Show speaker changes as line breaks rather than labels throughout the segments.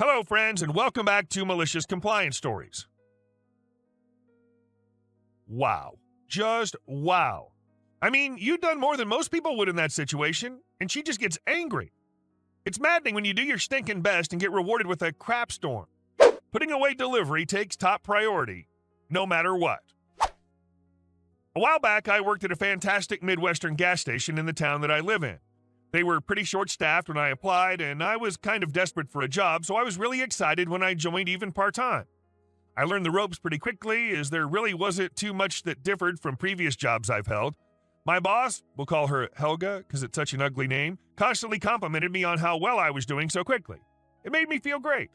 Hello, friends, and welcome back to Malicious Compliance Stories. Wow. Just wow. I mean, you've done more than most people would in that situation, and she just gets angry. It's maddening when you do your stinking best and get rewarded with a crap storm. Putting away delivery takes top priority, no matter what. A while back, I worked at a fantastic Midwestern gas station in the town that I live in. They were pretty short-staffed when I applied, and I was kind of desperate for a job, so I was really excited when I joined even part-time. I learned the ropes pretty quickly, as there really wasn't too much that differed from previous jobs I've held. My boss, we'll call her Helga because it's such an ugly name, constantly complimented me on how well I was doing so quickly. It made me feel great.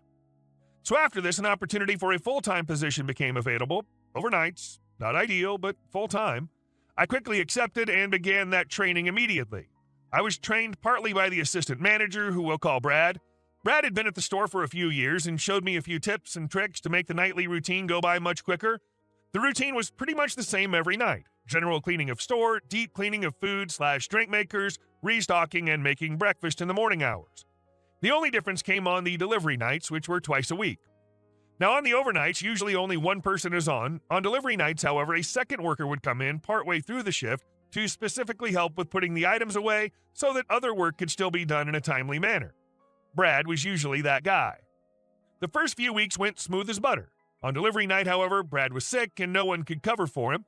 So after this, an opportunity for a full-time position became available, overnights, not ideal, but full-time. I quickly accepted and began that training immediately. I was trained partly by the assistant manager, who we'll call Brad. Brad had been at the store for a few years and showed me a few tips and tricks to make the nightly routine go by much quicker. The routine was pretty much the same every night. General cleaning of store, deep cleaning of food/drink makers, restocking, and making breakfast in the morning hours. The only difference came on the delivery nights, which were twice a week. Now, on the overnights, usually only one person is on. On delivery nights, however, a second worker would come in partway through the shift to specifically help with putting the items away so that other work could still be done in a timely manner. Brad was usually that guy. The first few weeks went smooth as butter. On delivery night, however, Brad was sick and no one could cover for him.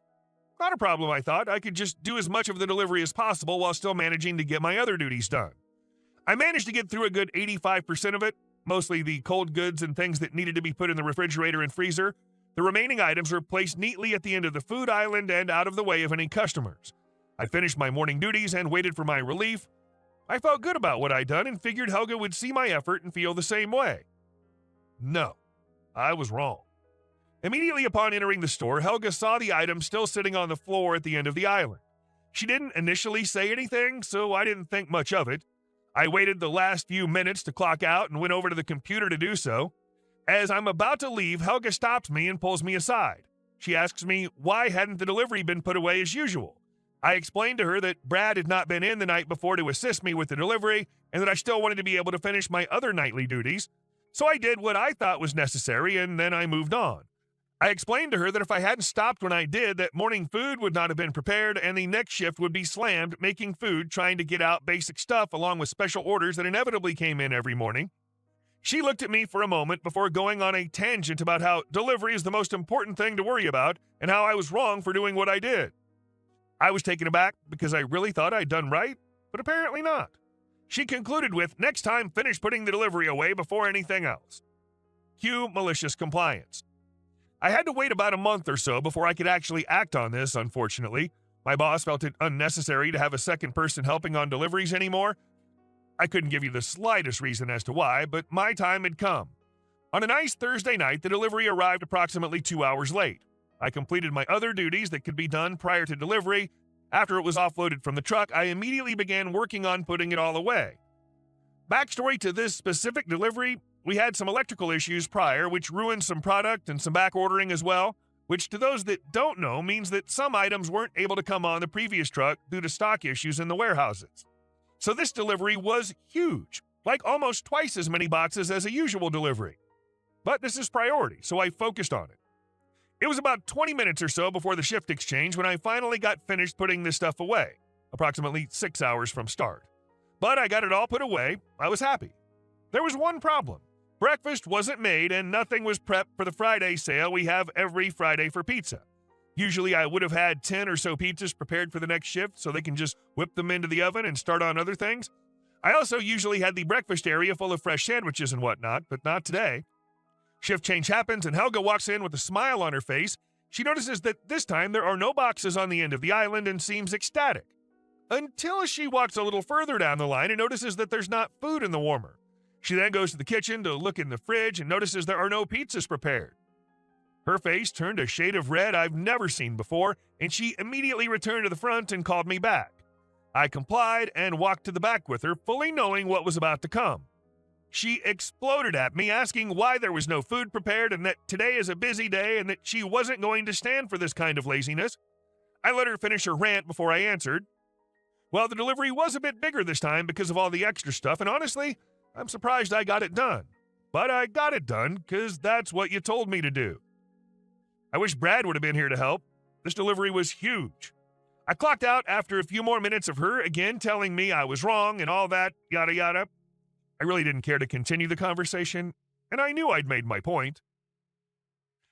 Not a problem, I thought. I could just do as much of the delivery as possible while still managing to get my other duties done. I managed to get through a good 85% of it, mostly the cold goods and things that needed to be put in the refrigerator and freezer. The remaining items were placed neatly at the end of the food island and out of the way of any customers. I finished my morning duties and waited for my relief. I felt good about what I'd done and figured Helga would see my effort and feel the same way. No, I was wrong. Immediately upon entering the store, Helga saw the item still sitting on the floor at the end of the island. She didn't initially say anything, so I didn't think much of it. I waited the last few minutes to clock out and went over to the computer to do so. As I'm about to leave, Helga stops me and pulls me aside. She asks me why hadn't the delivery been put away as usual. I explained to her that Brad had not been in the night before to assist me with the delivery and that I still wanted to be able to finish my other nightly duties. So I did what I thought was necessary and then I moved on. I explained to her that if I hadn't stopped when I did, that morning food would not have been prepared and the next shift would be slammed making food, trying to get out basic stuff along with special orders that inevitably came in every morning. She looked at me for a moment before going on a tangent about how delivery is the most important thing to worry about and how I was wrong for doing what I did. I was taken aback because I really thought I'd done right, but apparently not. She concluded with, "Next time, finish putting the delivery away before anything else." Cue malicious compliance. I had to wait about a month or so before I could actually act on this, unfortunately. My boss felt it unnecessary to have a second person helping on deliveries anymore. I couldn't give you the slightest reason as to why, but my time had come. On a nice Thursday night, the delivery arrived approximately 2 hours late. I completed my other duties that could be done prior to delivery. After it was offloaded from the truck, I immediately began working on putting it all away. Backstory to this specific delivery: we had some electrical issues prior, which ruined some product and some back ordering as well, which to those that don't know means that some items weren't able to come on the previous truck due to stock issues in the warehouses. So this delivery was huge, like almost twice as many boxes as a usual delivery. But this is priority, so I focused on it. It was about 20 minutes or so before the shift exchange when I finally got finished putting this stuff away, approximately 6 hours from start. But I got it all put away. I was happy. There was one problem. Breakfast wasn't made and nothing was prepped for the Friday sale we have every Friday for pizza. Usually I would have had 10 or so pizzas prepared for the next shift so they can just whip them into the oven and start on other things. I also usually had the breakfast area full of fresh sandwiches and whatnot, but not today. Shift change happens and Helga walks in with a smile on her face. She notices that this time there are no boxes on the end of the island and seems ecstatic. Until she walks a little further down the line and notices that there's not food in the warmer. She then goes to the kitchen to look in the fridge and notices there are no pizzas prepared. Her face turned a shade of red I've never seen before, and she immediately returned to the front and called me back. I complied and walked to the back with her, fully knowing what was about to come. She exploded at me, asking why there was no food prepared and that today is a busy day and that she wasn't going to stand for this kind of laziness. I let her finish her rant before I answered. Well, the delivery was a bit bigger this time because of all the extra stuff, and honestly, I'm surprised I got it done. but I got it done because that's what you told me to do. I wish Brad would have been here to help. This delivery was huge. I clocked out after a few more minutes of her again telling me I was wrong and all that, yada yada. I really didn't care to continue the conversation, and I knew I'd made my point.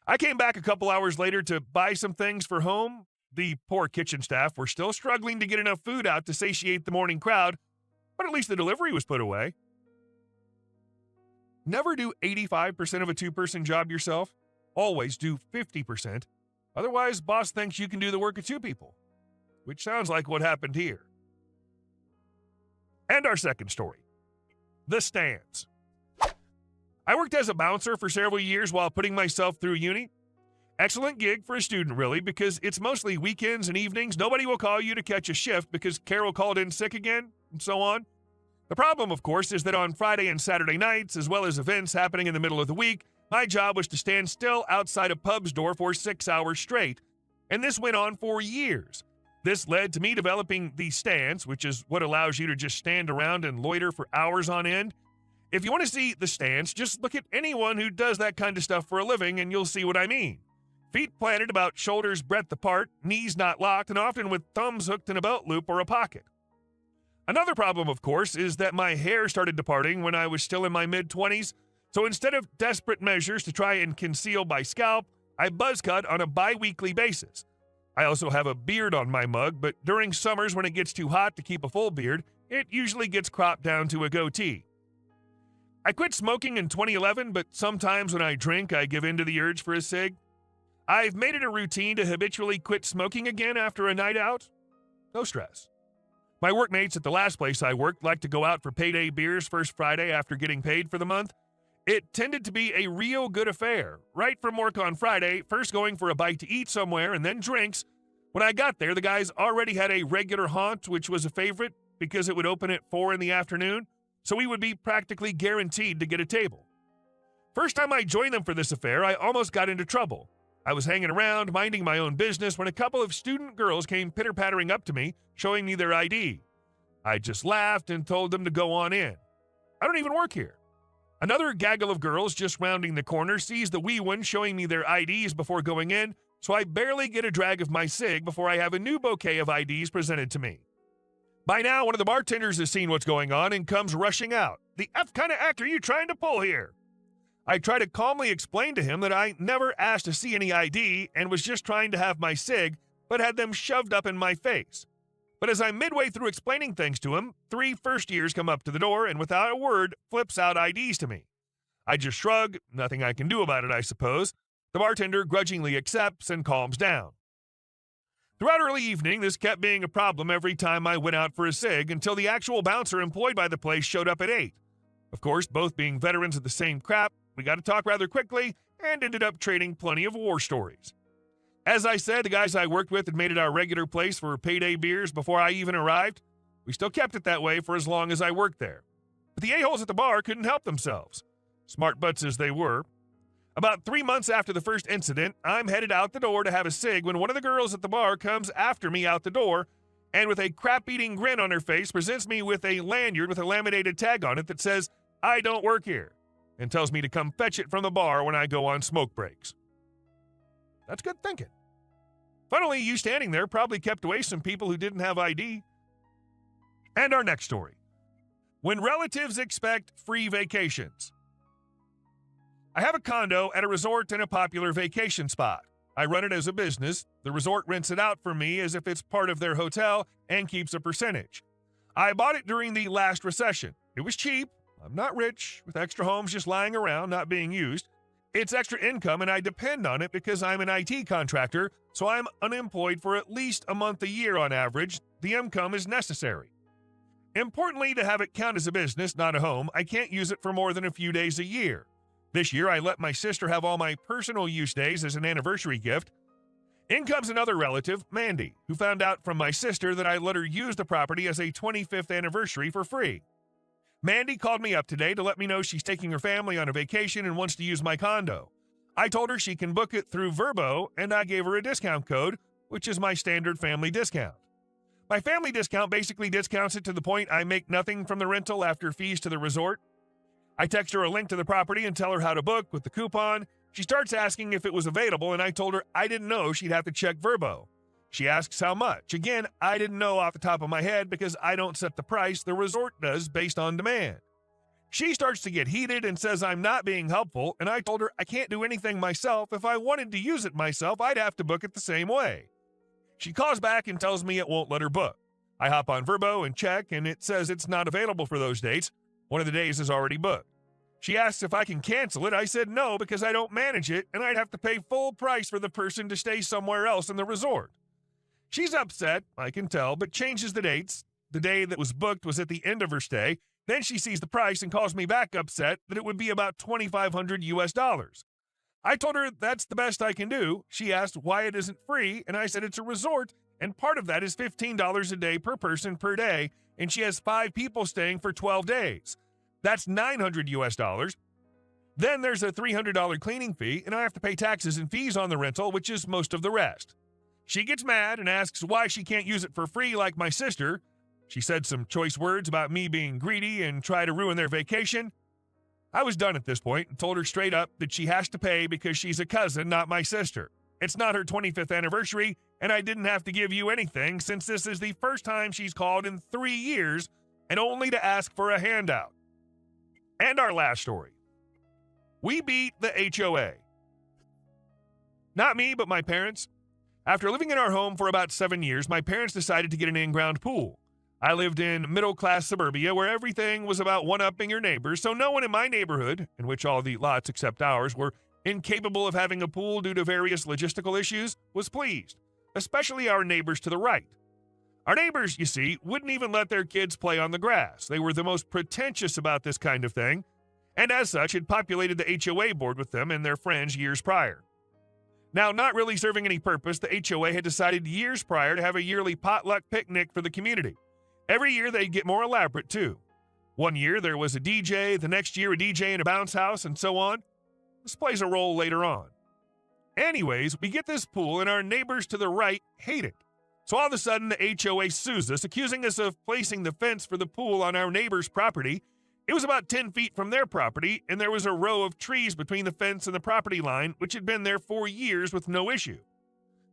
I came back a couple hours later to buy some things for home. The poor kitchen staff were still struggling to get enough food out to satiate the morning crowd, but at least the delivery was put away. Never do 85% of a two-person job yourself. Always do 50%. Otherwise, boss thinks you can do the work of two people, which sounds like what happened here. And our second story, the stands. I worked as a bouncer for several years while putting myself through uni. Excellent gig for a student, really, because it's mostly weekends and evenings. Nobody will call you to catch a shift because Carol called in sick again, and so on. The problem, of course, is that on Friday and Saturday nights, as well as events happening in the middle of the week, my job was to stand still outside a pub's door for 6 hours straight, and this went on for years. This led to me developing the stance, which is what allows you to just stand around and loiter for hours on end. If you want to see the stance, just look at anyone who does that kind of stuff for a living and you'll see what I mean. Feet planted about shoulders breadth apart, knees not locked, and often with thumbs hooked in a belt loop or a pocket. Another problem, of course, is that my hair started departing when I was still in my mid-20s, so instead of desperate measures to try and conceal my scalp, I buzz cut on a bi-weekly basis. I also have a beard on my mug, but during summers when it gets too hot to keep a full beard, it usually gets cropped down to a goatee. I quit smoking in 2011, but sometimes when I drink, I give in to the urge for a cig. I've made it a routine to habitually quit smoking again after a night out. No stress. My workmates at the last place I worked liked to go out for payday beers first Friday after getting paid for the month. It tended to be a real good affair. Right from work on Friday, first going for a bite to eat somewhere and then drinks. When I got there, the guys already had a regular haunt, which was a favorite because it would open at 4 in the afternoon, so we would be practically guaranteed to get a table. First time I joined them for this affair, I almost got into trouble. I was hanging around, minding my own business, when a couple of student girls came pitter-pattering up to me, showing me their ID. I just laughed and told them to go on in. I don't even work here. Another gaggle of girls just rounding the corner sees the wee one showing me their IDs before going in, so I barely get a drag of my cig before I have a new bouquet of IDs presented to me. By now, one of the bartenders has seen what's going on and comes rushing out. "The F kind of act are you trying to pull here?" I try to calmly explain to him that I never asked to see any ID and was just trying to have my cig, but had them shoved up in my face. But as I'm midway through explaining things to him, 3 first-years come up to the door and without a word flips out IDs to me. I just shrug, nothing I can do about it, I suppose. The bartender grudgingly accepts and calms down. Throughout early evening, this kept being a problem every time I went out for a cig until the actual bouncer employed by the place showed up at 8. Of course, both being veterans of the same crap, we got to talk rather quickly and ended up trading plenty of war stories. As I said, the guys I worked with had made it our regular place for payday beers before I even arrived. We still kept it that way for as long as I worked there. But the a-holes at the bar couldn't help themselves. Smart butts as they were. About 3 months after the first incident, I'm headed out the door to have a cig when one of the girls at the bar comes after me out the door and with a crap-eating grin on her face presents me with a lanyard with a laminated tag on it that says, "I don't work here," and tells me to come fetch it from the bar when I go on smoke breaks. That's good thinking. Funnily, you standing there probably kept away some people who didn't have ID. And our next story. When relatives expect free vacations. I have a condo at a resort in a popular vacation spot. I run it as a business. The resort rents it out for me as if it's part of their hotel and keeps a percentage. I bought it during the last recession. It was cheap. I'm not rich, with extra homes just lying around, not being used. It's extra income, and I depend on it because I'm an IT contractor, so I'm unemployed for at least a month a year on average. The income is necessary. Importantly, to have it count as a business, not a home, I can't use it for more than a few days a year. This year, I let my sister have all my personal use days as an anniversary gift. In comes another relative, Mandy, who found out from my sister that I let her use the property as a 25th anniversary for free. Mandy called me up today to let me know she's taking her family on a vacation and wants to use my condo. I told her she can book it through Verbo, and I gave her a discount code, which is my standard family discount. My family discount basically discounts it to the point I make nothing from the rental after fees to the resort. I text her a link to the property and tell her how to book with the coupon. She starts asking if it was available, and I told her I didn't know, she'd have to check Vrbo. She asks how much. Again, I didn't know off the top of my head because I don't set the price, the resort does based on demand. She starts to get heated and says I'm not being helpful, and I told her I can't do anything myself. If I wanted to use it myself, I'd have to book it the same way. She calls back and tells me it won't let her book. I hop on Vrbo and check, and it says it's not available for those dates. One of the days is already booked. She asks if I can cancel it. I said no because I don't manage it, and I'd have to pay full price for the person to stay somewhere else in the resort. She's upset, I can tell, but changes the dates. The day that was booked was at the end of her stay. Then she sees the price and calls me back upset that it would be about $2,500 US. I told her that's the best I can do. She asked why it isn't free, and I said it's a resort, and part of that is $15 a day per person per day, and she has 5 people staying for 12 days. That's $900 US. Then there's a $300 cleaning fee, and I have to pay taxes and fees on the rental, which is most of the rest. She gets mad and asks why she can't use it for free like my sister. She said some choice words about me being greedy and try to ruin their vacation. I was done at this point and told her straight up that she has to pay because she's a cousin, not my sister. It's not her 25th anniversary, and I didn't have to give you anything since this is the first time she's called in 3 years and only to ask for a handout. And our last story. We beat the HOA. Not me, but my parents. After living in our home for about 7 years, my parents decided to get an in-ground pool. I lived in middle-class suburbia where everything was about one-upping your neighbors, so no one in my neighborhood, in which all the lots except ours were incapable of having a pool due to various logistical issues, was pleased, especially our neighbors to the right. Our neighbors, you see, wouldn't even let their kids play on the grass. They were the most pretentious about this kind of thing, and as such had populated the HOA board with them and their friends years prior. Now, not really serving any purpose, the HOA had decided years prior to have a yearly potluck picnic for the community. Every year they'd get more elaborate, too. One year there was a DJ, the next year a DJ in a bounce house, and so on. This plays a role later on. Anyways, we get this pool, and our neighbors to the right hate it. So all of a sudden, the HOA sues us, accusing us of placing the fence for the pool on our neighbor's property. It was about 10 feet from their property, and there was a row of trees between the fence and the property line, which had been there for years with no issue.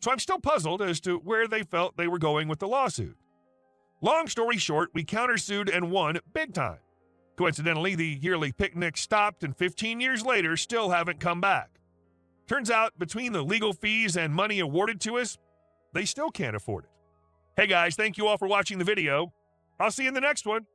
So I'm still puzzled as to where they felt they were going with the lawsuit. Long story short, we countersued and won big time. Coincidentally, the yearly picnic stopped, and 15 years later still haven't come back. Turns out, between the legal fees and money awarded to us, they still can't afford it. Hey guys, thank you all for watching the video. I'll see you in the next one.